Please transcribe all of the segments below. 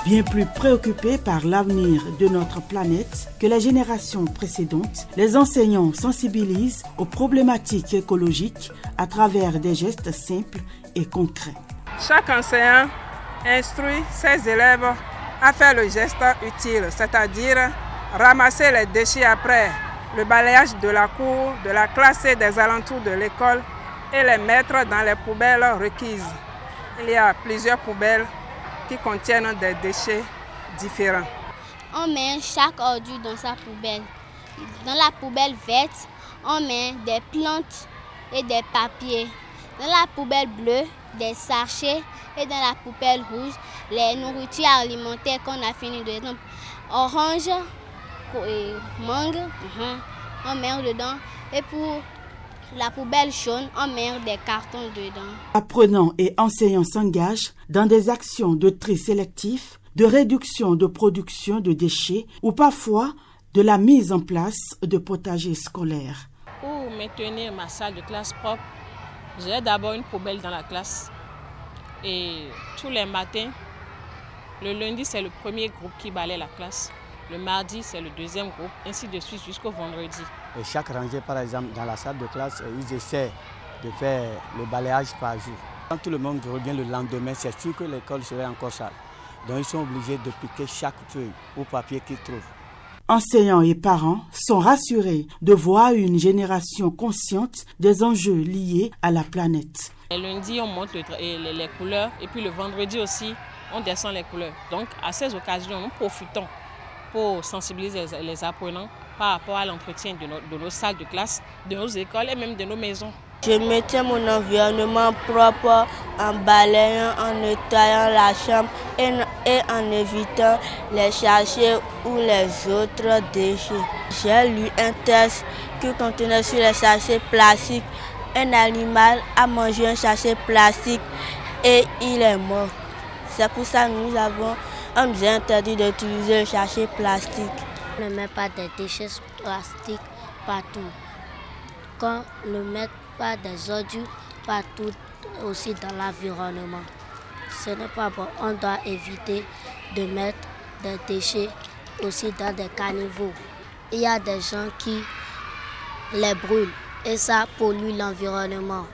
Bien plus préoccupés par l'avenir de notre planète que les générations précédentes, les enseignants sensibilisent aux problématiques écologiques à travers des gestes simples et concrets. Chaque enseignant instruit ses élèves à faire le geste utile, c'est-à-dire ramasser les déchets après le balayage de la cour, de la classe et des alentours de l'école et les mettre dans les poubelles requises. Il y a plusieurs poubelles qui contiennent des déchets différents. On met chaque ordure dans sa poubelle. Dans la poubelle verte, on met des plantes et des papiers. Dans la poubelle bleue, des sachets et dans la poubelle rouge, les nourritures alimentaires qu'on a fini de exemple, orange et mangue, on met dedans. Et pour la poubelle jaune, on met des cartons dedans. Apprenants et enseignants s'engagent dans des actions de tri sélectif, de réduction de production de déchets ou parfois de la mise en place de potagers scolaires. Pour maintenir ma salle de classe propre, j'ai d'abord une poubelle dans la classe. Et tous les matins, le lundi, c'est le premier groupe qui balaye la classe. Le mardi, c'est le deuxième groupe, ainsi de suite jusqu'au vendredi. Et chaque rangée, par exemple, dans la salle de classe, ils essaient de faire le balayage par jour. Quand tout le monde revient le lendemain, c'est sûr que l'école serait encore sale. Donc ils sont obligés de piquer chaque feuille ou papier qu'ils trouvent. Enseignants et parents sont rassurés de voir une génération consciente des enjeux liés à la planète. Le lundi, on monte les couleurs et puis le vendredi aussi, on descend les couleurs. Donc à ces occasions, nous profitons pour sensibiliser les apprenants par rapport à l'entretien de nos salles de classe, de nos écoles et même de nos maisons. Je maintiens mon environnement propre en balayant, en nettoyant la chambre et en évitant les sachets ou les autres déchets. J'ai lu un texte qui contenait sur les sachets plastiques. Un animal a mangé un sachet plastique et il est mort. C'est pour ça que on nous a interdit d'utiliser le sachet plastique. On ne met pas des déchets plastiques partout. Qu'on ne met pas des ordures partout aussi dans l'environnement. Ce n'est pas bon. On doit éviter de mettre des déchets aussi dans des caniveaux. Il y a des gens qui les brûlent et ça pollue l'environnement.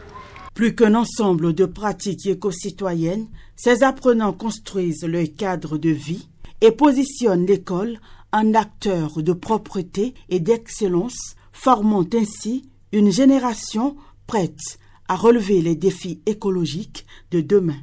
Plus qu'un ensemble de pratiques éco-citoyennes, ces apprenants construisent leur cadre de vie et positionnent l'école en acteur de propreté et d'excellence, formant ainsi une génération prête à relever les défis écologiques de demain.